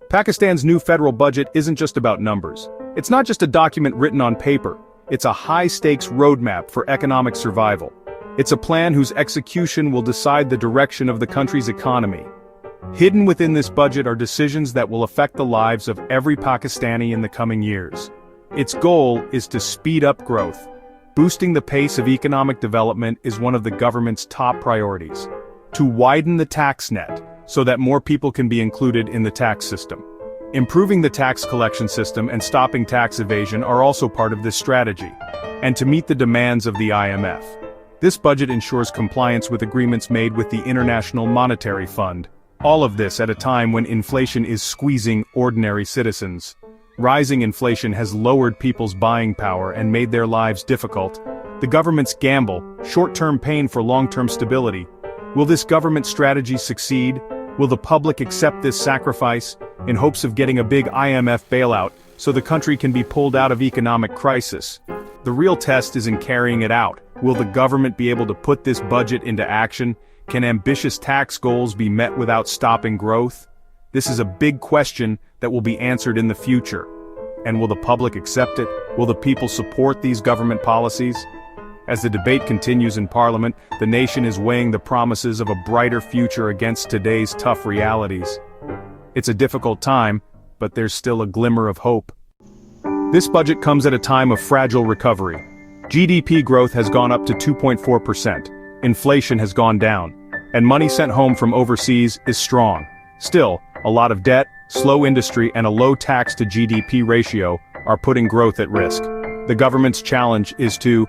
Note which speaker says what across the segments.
Speaker 1: Pakistan's new federal budget isn't just about numbers. It's not just a document written on paper. It's a high-stakes roadmap for economic survival. It's a plan whose execution will decide the direction of the country's economy. Hidden within this budget are decisions that will affect the lives of every Pakistani in the coming years. Its goal is to speed up growth. Boosting the pace of economic development is one of the government's top priorities. To widen the tax net, so that more people can be included in the tax system. Improving the tax collection system and stopping tax evasion are also part of this strategy. And to meet the demands of the IMF. This budget ensures compliance with agreements made with the International Monetary Fund. All of this at a time when inflation is squeezing ordinary citizens. Rising inflation has lowered people's buying power and made their lives difficult. The government's gamble, short-term pain for long-term stability. Will this government strategy succeed? Will the public accept this sacrifice, in hopes of getting a big IMF bailout, so the country can be pulled out of economic crisis? The real test is in carrying it out. Will the government be able to put this budget into action? Can ambitious tax goals be met without stopping growth? This is a big question that will be answered in the future. And will the public accept it? Will the people support these government policies? As the debate continues in Parliament, the nation is weighing the promises of a brighter future against today's tough realities. It's a difficult time, but there's still a glimmer of hope. This budget comes at a time of fragile recovery. GDP growth has gone up to 2.4%, inflation has gone down, and money sent home from overseas is strong. Still, a lot of debt, slow industry, and a low tax to GDP ratio are putting growth at risk. The government's challenge is to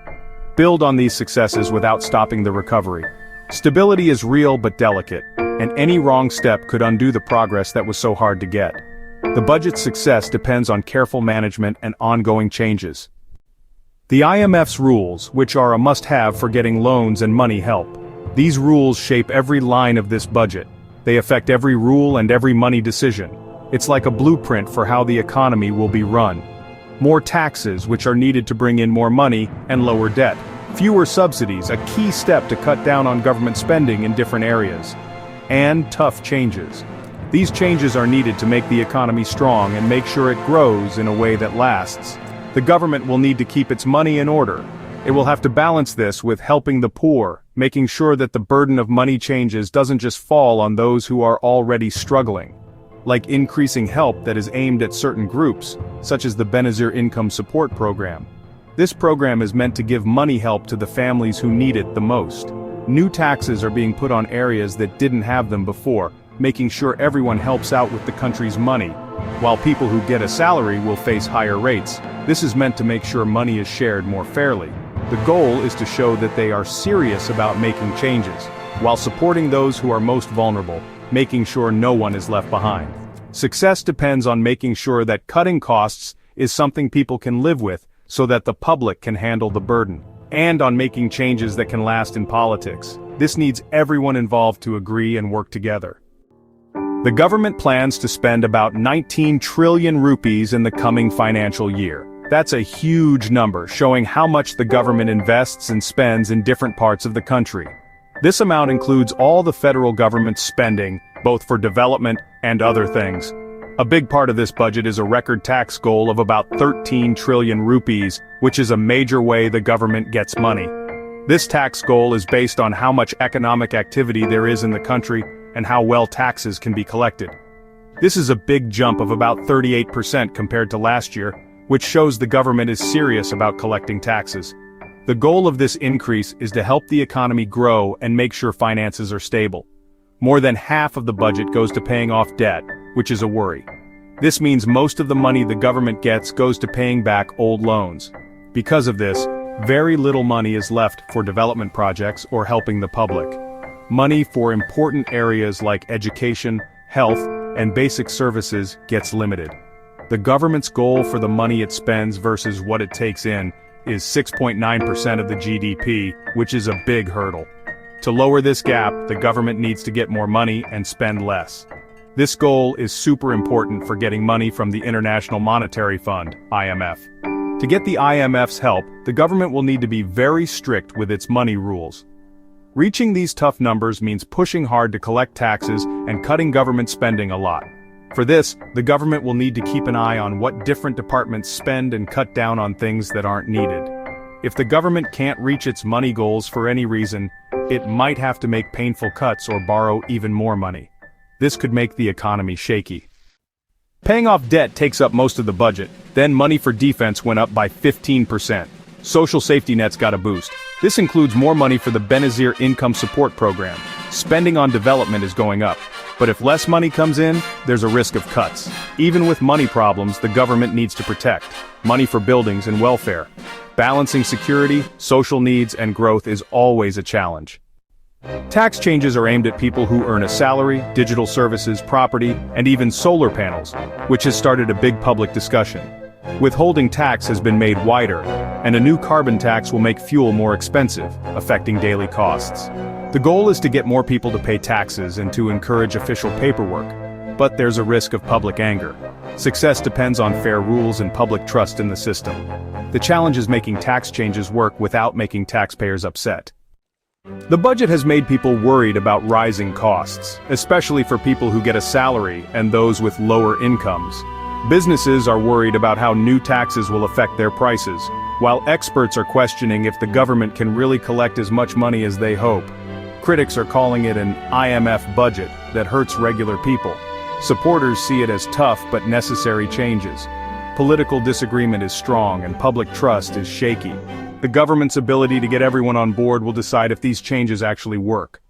Speaker 1: build on these successes without stopping the recovery. Stability is real but delicate, and any wrong step could undo the progress that was so hard to get. The budget's success depends on careful management and ongoing changes. The IMF's rules, which are a must-have for getting loans and money help. These rules shape every line of this budget. They affect every rule and every money decision. It's like a blueprint for how the economy will be run. More taxes, which are needed to bring in more money and lower debt. Fewer subsidies, a key step to cut down on government spending in different areas. And tough changes. These changes are needed to make the economy strong and make sure it grows in a way that lasts. The government will need to keep its money in order. It will have to balance this with helping the poor, making sure that the burden of money changes doesn't just fall on those who are already struggling. Like increasing help that is aimed at certain groups, such as the Benazir Income Support Program. This program is meant to give money help to the families who need it the most. New taxes are being put on areas that didn't have them before, making sure everyone helps out with the country's money. While people who get a salary will face higher rates, this is meant to make sure money is shared more fairly. The goal is to show that they are serious about making changes, while supporting those who are most vulnerable, making sure no one is left behind. Success depends on making sure that cutting costs is something people can live with, so that the public can handle the burden. And on making changes that can last in politics. This needs everyone involved to agree and work together. The government plans to spend about 19 trillion rupees in the coming financial year. That's a huge number, showing how much the government invests and spends in different parts of the country. This amount includes all the federal government's spending, both for development and other things. A big part of this budget is a record tax goal of about 13 trillion rupees, which is a major way the government gets money. This tax goal is based on how much economic activity there is in the country and how well taxes can be collected. This is a big jump of about 38% compared to last year, which shows the government is serious about collecting taxes. The goal of this increase is to help the economy grow and make sure finances are stable. More than half of the budget goes to paying off debt, which is a worry. This means most of the money the government gets goes to paying back old loans. Because of this, very little money is left for development projects or helping the public. Money for important areas like education, health, and basic services gets limited. The government's goal for the money it spends versus what it takes in is 6.9% of the GDP, which is a big hurdle. To lower this gap, the government needs to get more money and spend less. This goal is super important for getting money from the International Monetary Fund, IMF. To get the IMF's help, the government will need to be very strict with its money rules. Reaching these tough numbers means pushing hard to collect taxes and cutting government spending a lot. For this, the government will need to keep an eye on what different departments spend and cut down on things that aren't needed. If the government can't reach its money goals for any reason, it might have to make painful cuts or borrow even more money. This could make the economy shaky. Paying off debt takes up most of the budget, then money for defense went up by 15%. Social safety nets got a boost. This includes more money for the Benazir Income Support Program. Spending on development is going up. But if less money comes in, there's a risk of cuts. Even with money problems, the government needs to protect money for buildings and welfare. Balancing security, social needs, and growth is always a challenge. Tax changes are aimed at people who earn a salary, digital services, property, and even solar panels, which has started a big public discussion. Withholding tax has been made wider, and a new carbon tax will make fuel more expensive, affecting daily costs. The goal is to get more people to pay taxes and to encourage official paperwork, but there's a risk of public anger. Success depends on fair rules and public trust in the system. The challenge is making tax changes work without making taxpayers upset. The budget has made people worried about rising costs, especially for people who get a salary and those with lower incomes. Businesses are worried about how new taxes will affect their prices, while experts are questioning if the government can really collect as much money as they hope. Critics are calling it an IMF budget that hurts regular people. Supporters see it as tough but necessary changes. Political disagreement is strong and public trust is shaky. The government's ability to get everyone on board will decide if these changes actually work.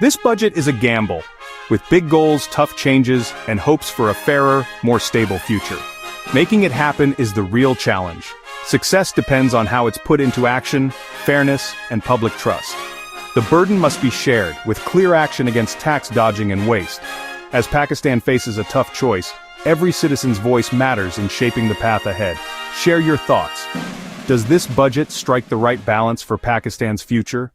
Speaker 1: This budget is a gamble, with big goals, tough changes, and hopes for a fairer, more stable future. Making it happen is the real challenge. Success depends on how it's put into action, fairness, and public trust. The burden must be shared, with clear action against tax dodging and waste. As Pakistan faces a tough choice, every citizen's voice matters in shaping the path ahead. Share your thoughts. Does this budget strike the right balance for Pakistan's future?